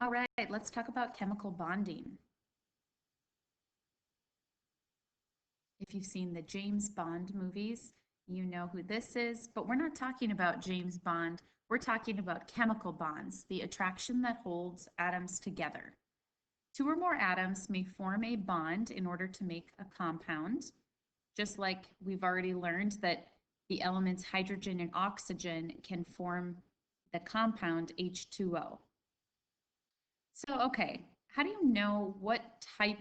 All right, let's talk about chemical bonding. If you've seen the James Bond movies, you know who this is, but we're not talking about James Bond. We're talking about chemical bonds, the attraction that holds atoms together. Two or more atoms may form a bond in order to make a compound, just like we've already learned that the elements hydrogen and oxygen can form the compound H2O. So, okay, how do you know what type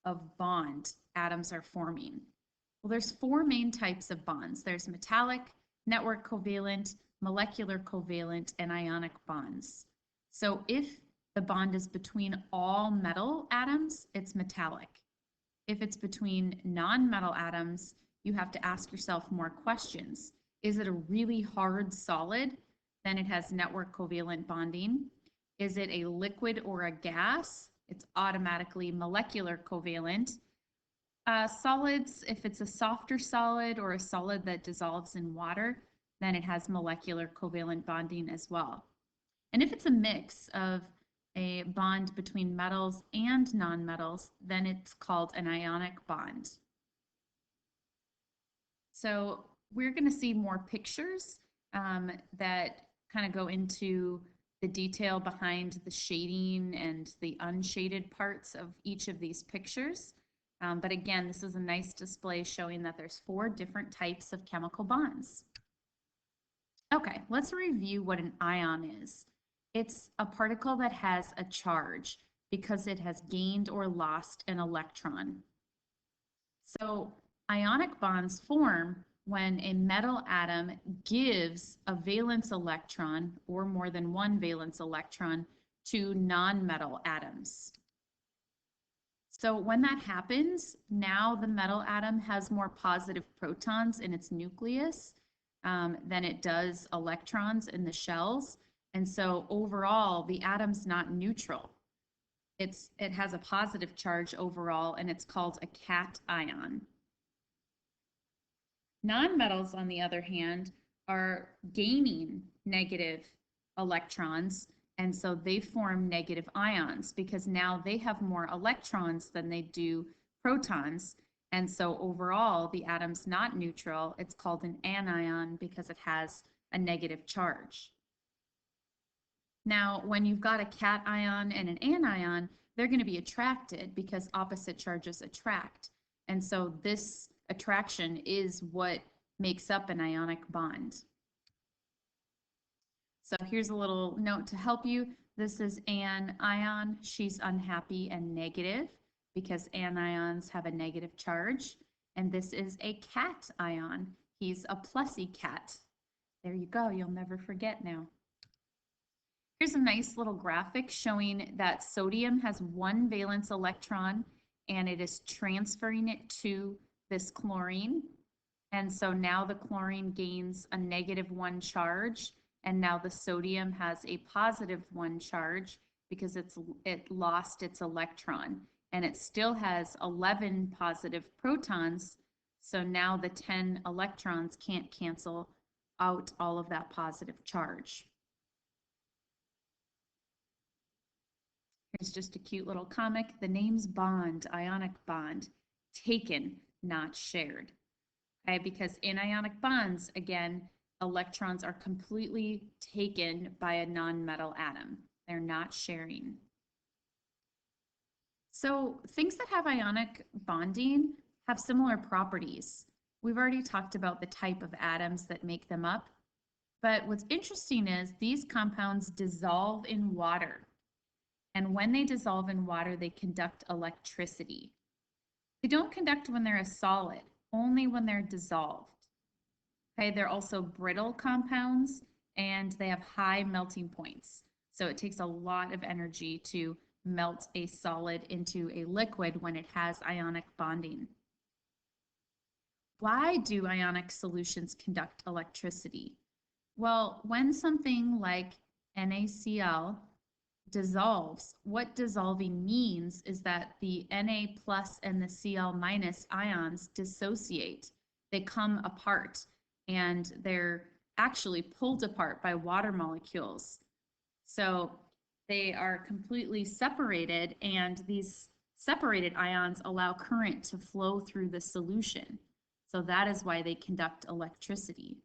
of bond atoms are forming? Well, there's four main types of bonds. There's metallic, network covalent, molecular covalent, and ionic bonds. So if the bond is between all metal atoms, it's metallic. If it's between non-metal atoms, you have to ask yourself more questions. Is it a really hard solid? Then it has network covalent bonding. Is it a liquid or a gas? It's automatically molecular covalent. Solids, if it's a softer solid or a solid that dissolves in water, then it has molecular covalent bonding as well. And if it's a mix of a bond between metals and nonmetals, then it's called an ionic bond. So we're going to see more pictures that kind of go into the detail behind the shading and the unshaded parts of each of these pictures. But again, this is a nice display showing that there's four different types of chemical bonds. Okay, let's review what an ion is. It's a particle that has a charge because it has gained or lost an electron. So ionic bonds form when a metal atom gives a valence electron or more than one valence electron to non-metal atoms. So when that happens, now the metal atom has more positive protons in its nucleus than it does electrons in the shells. And so overall, the atom's not neutral. It has a positive charge overall, and it's called a cation. Nonmetals, on the other hand, are gaining negative electrons, and so they form negative ions because now they have more electrons than they do protons. And so overall, the atom's not neutral. It's called an anion because it has a negative charge. Now, when you've got a cation and an anion, they're going to be attracted because opposite charges attract. And so this attraction is what makes up an ionic bond. So here's a little note to help you. This is an ion. She's unhappy and negative because anions have a negative charge. And this is a cation. He's a plussy cat. There you go. You'll never forget now. Here's a nice little graphic showing that sodium has one valence electron and it is transferring it to this chlorine. And so now the chlorine gains a -1 charge, and now the sodium has a +1 charge because it lost its electron. And it still has 11 positive protons, so now the 10 electrons can't cancel out all of that positive charge. Here's just a cute little comic. The name's bond, ionic bond, taken, not shared. Okay, because in ionic bonds, again, electrons are completely taken by a nonmetal atom. They're not sharing. So things that have ionic bonding have similar properties. We've already talked about the type of atoms that make them up, but what's interesting is these compounds dissolve in water. And when they dissolve in water, they conduct electricity. They don't conduct when they're a solid, only when they're dissolved. Okay, they're also brittle compounds and they have high melting points. So it takes a lot of energy to melt a solid into a liquid when it has ionic bonding. Why do ionic solutions conduct electricity? Well, when something like NaCl dissolves, what dissolving means is that the Na plus and the Cl minus ions dissociate. They come apart and they're actually pulled apart by water molecules. So They are completely separated, and these separated ions allow current to flow through the solution. So that is why they conduct electricity.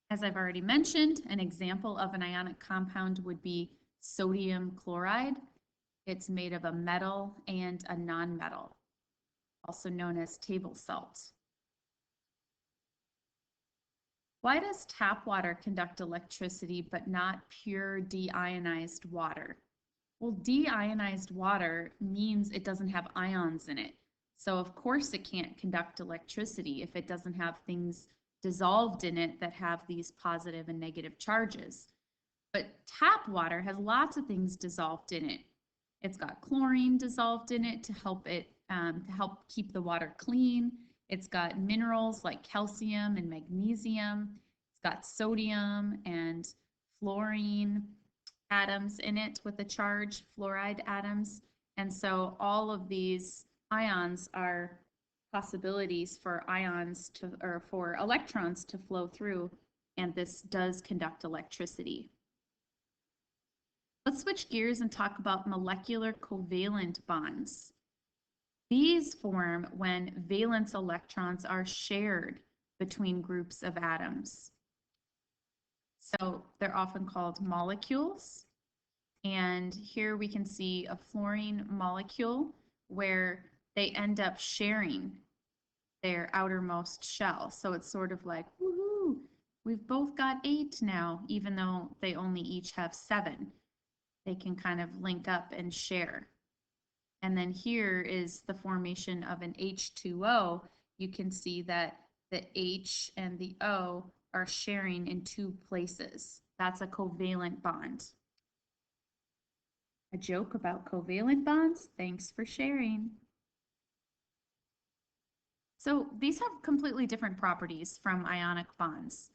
As I've already mentioned, an example of an ionic compound would be sodium chloride. It's made of a metal and a nonmetal, also known as table salt. Why does tap water conduct electricity but not pure deionized water? Well, deionized water means it doesn't have ions in it. So of course it can't conduct electricity if it doesn't have things dissolved in it that have these positive and negative charges. But tap water has lots of things dissolved in it. It's got chlorine dissolved in it to help keep the water clean. It's got minerals like calcium and magnesium. It's got sodium and fluorine atoms in it with a charge, fluoride atoms. And so all of these ions are possibilities for ions to, or for electrons to flow through, and this does conduct electricity. Let's switch gears and talk about molecular covalent bonds. These form when valence electrons are shared between groups of atoms. So they're often called molecules. And here we can see a fluorine molecule where they end up sharing their outermost shell. So it's sort of like, woohoo, we've both got 8 now, even though they only each have 7. They can kind of link up and share. And then here is the formation of an H2O. You can see that the H and the O are sharing in 2 places. That's a covalent bond. A joke about covalent bonds? Thanks for sharing. So these have completely different properties from ionic bonds.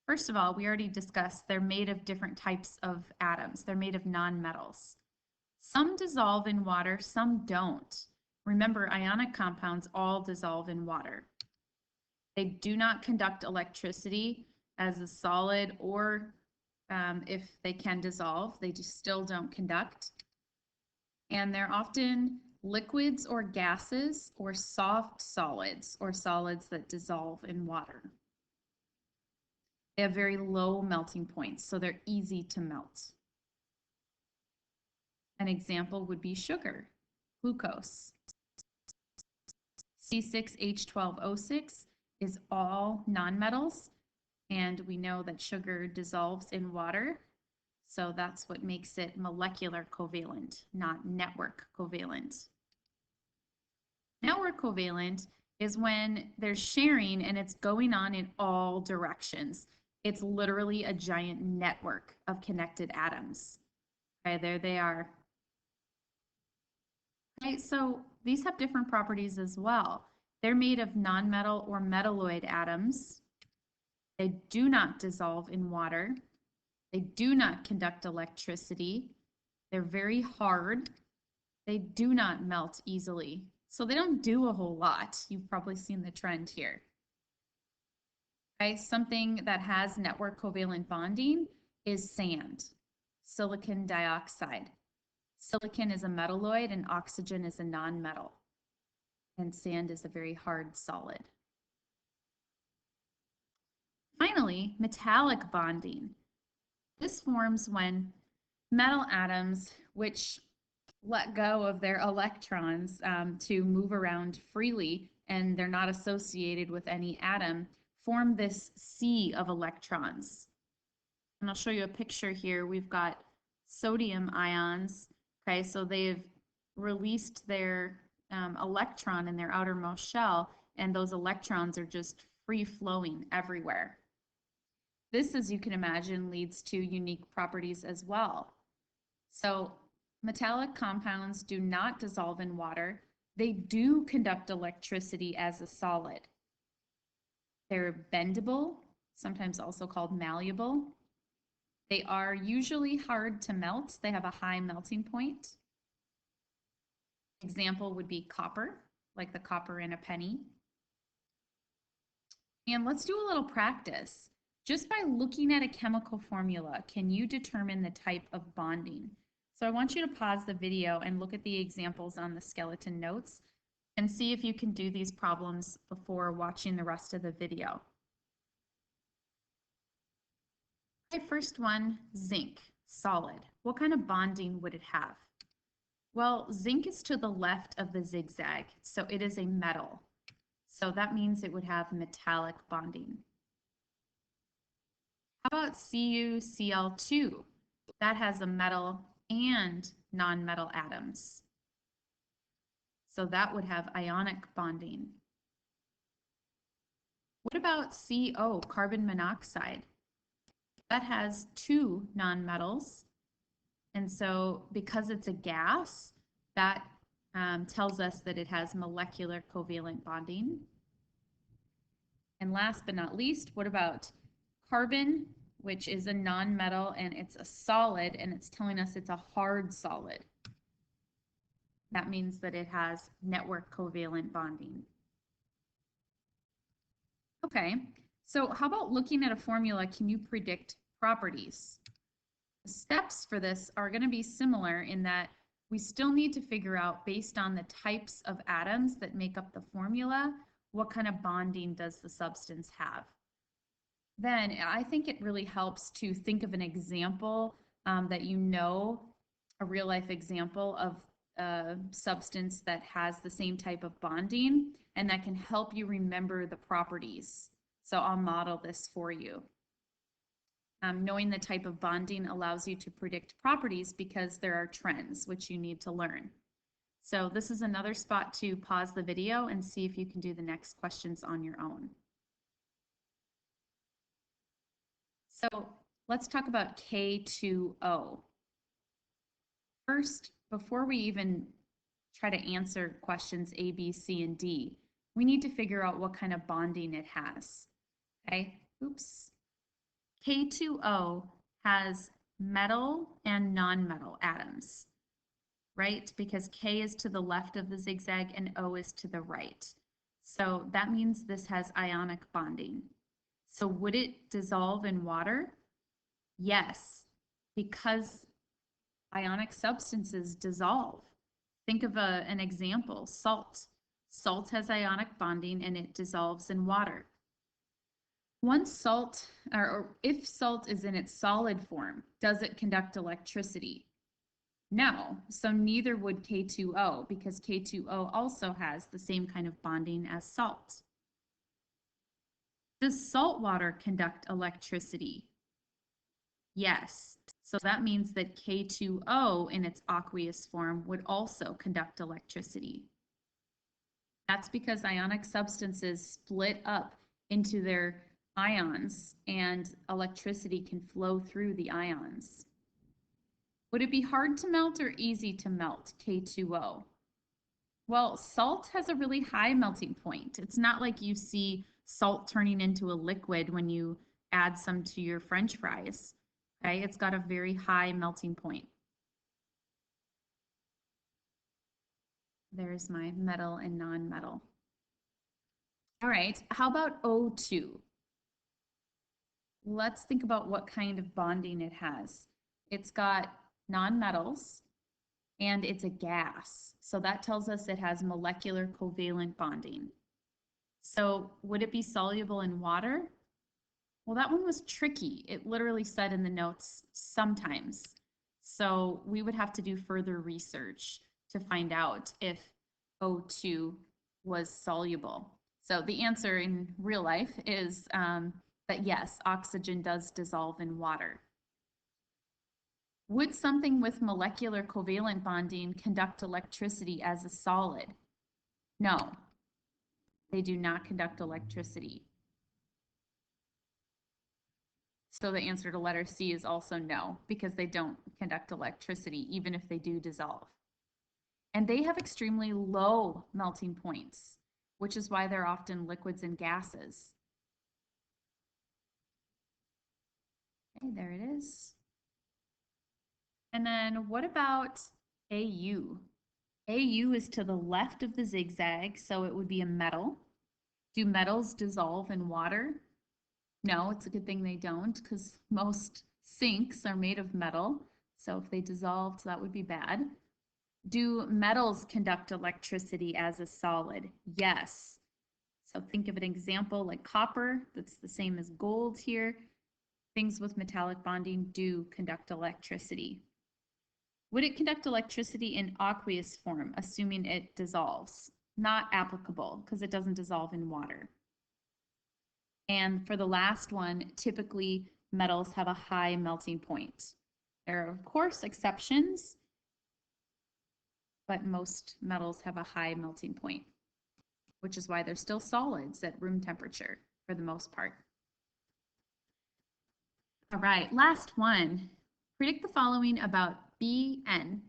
First of all, we already discussed they're made of different types of atoms. They're made of nonmetals. Some dissolve in water, some don't. Remember, ionic compounds all dissolve in water. They do not conduct electricity as a solid, or if they can dissolve, they just still don't conduct. And they're often liquids or gases or soft solids or solids that dissolve in water. They have very low melting points, so they're easy to melt. An example would be sugar, glucose. C6H12O6 is all nonmetals, and we know that sugar dissolves in water, so that's what makes it molecular covalent, not network covalent. Network covalent is when there's sharing and it's going on in all directions. It's literally a giant network of connected atoms. Okay, there they are. Okay, so these have different properties as well. They're made of nonmetal or metalloid atoms. They do not dissolve in water. They do not conduct electricity. They're very hard. They do not melt easily. So they don't do a whole lot. You've probably seen the trend here. Okay, something that has network covalent bonding is sand, silicon dioxide. Silicon is a metalloid and oxygen is a nonmetal. And sand is a very hard solid. Finally, metallic bonding. This forms when metal atoms, which let go of their electrons to move around freely, and they're not associated with any atom, form this sea of electrons. And I'll show you a picture here. We've got sodium ions. Okay, so they've released their electron in their outermost shell, and those electrons are just free flowing everywhere. This, as you can imagine, leads to unique properties as well. So metallic compounds do not dissolve in water. They do conduct electricity as a solid. They're bendable, sometimes also called malleable. They are usually hard to melt. They have a high melting point. Example would be copper, like the copper in a penny. And let's do a little practice. Just by looking at a chemical formula, can you determine the type of bonding? So I want you to pause the video and look at the examples on the skeleton notes and see if you can do these problems before watching the rest of the video. Okay, first one, zinc, solid. What kind of bonding would it have? Well, zinc is to the left of the zigzag, so it is a metal. So that means it would have metallic bonding. How about CuCl2? That has a metal and non-metal atoms. So that would have ionic bonding. What about CO, carbon monoxide? That has two nonmetals. And so because it's a gas, that tells us that it has molecular covalent bonding. And last but not least, what about carbon, which is a nonmetal and it's a solid, and it's telling us it's a hard solid. That means that it has network covalent bonding. Okay, so how about looking at a formula, can you predict properties? The steps for this are going to be similar in that we still need to figure out, based on the types of atoms that make up the formula, what kind of bonding does the substance have. Then I think it really helps to think of an example that you know, a real life example of a substance that has the same type of bonding, and that can help you remember the properties. So I'll model this for you. Knowing the type of bonding allows you to predict properties because there are trends which you need to learn. So this is another spot to pause the video and see if you can do the next questions on your own. So let's talk about K2O. First, before we even try to answer questions A, B, C, and D, we need to figure out what kind of bonding it has. Okay, oops. K2O has metal and non-metal atoms, right? Because K is to the left of the zigzag and O is to the right. So that means this has ionic bonding. So would it dissolve in water? Yes, because ionic substances dissolve. Think of an example, salt. Salt has ionic bonding and it dissolves in water. Once salt, or if salt is in its solid form, does it conduct electricity? No, so neither would K2O, because K2O also has the same kind of bonding as salt. Does salt water conduct electricity? Yes, so that means that K2O in its aqueous form would also conduct electricity. That's because ionic substances split up into their ions and electricity can flow through the ions. Would it be hard to melt or easy to melt K2O? Well, salt has a really high melting point. It's not like you see salt turning into a liquid when you add some to your French fries. Okay, it's got a very high melting point. There's my metal and non-metal. All right, how about O2? Let's think about what kind of bonding it has. It's got nonmetals and it's a gas. So that tells us it has molecular covalent bonding. So would it be soluble in water? Well, that one was tricky. It literally said in the notes sometimes. So we would have to do further research to find out if O2 was soluble. So the answer in real life is that yes, oxygen does dissolve in water. Would something with molecular covalent bonding conduct electricity as a solid? No, they do not conduct electricity. So the answer to letter C is also no, because they don't conduct electricity, even if they do dissolve. And they have extremely low melting points, which is why they're often liquids and gases. Okay, there it is. And then what about AU? AU is to the left of the zigzag, so it would be a metal. Do metals dissolve in water? No, it's a good thing they don't because most sinks are made of metal. So if they dissolved, that would be bad. Do metals conduct electricity as a solid? Yes. So think of an example like copper, that's the same as gold here. Things with metallic bonding do conduct electricity. Would it conduct electricity in aqueous form, assuming it dissolves? Not applicable because it doesn't dissolve in water. And for the last one, typically metals have a high melting point. There are, of course, exceptions, but most metals have a high melting point, which is why they're still solids at room temperature for the most part. All right, last one. Predict the following about Bn,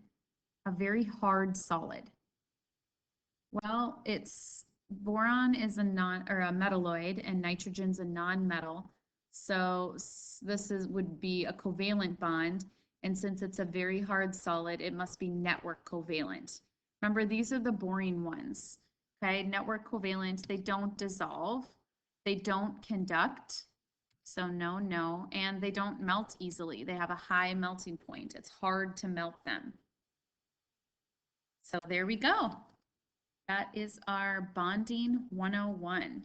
a very hard solid. Well, it's boron is a metalloid and nitrogen's a non-metal. So this would be a covalent bond. And since it's a very hard solid, it must be network covalent. Remember, these are the boring ones. Okay, network covalent, they don't dissolve, they don't conduct. So no, no, and they don't melt easily. They have a high melting point. It's hard to melt them. So there we go. That is our bonding 101.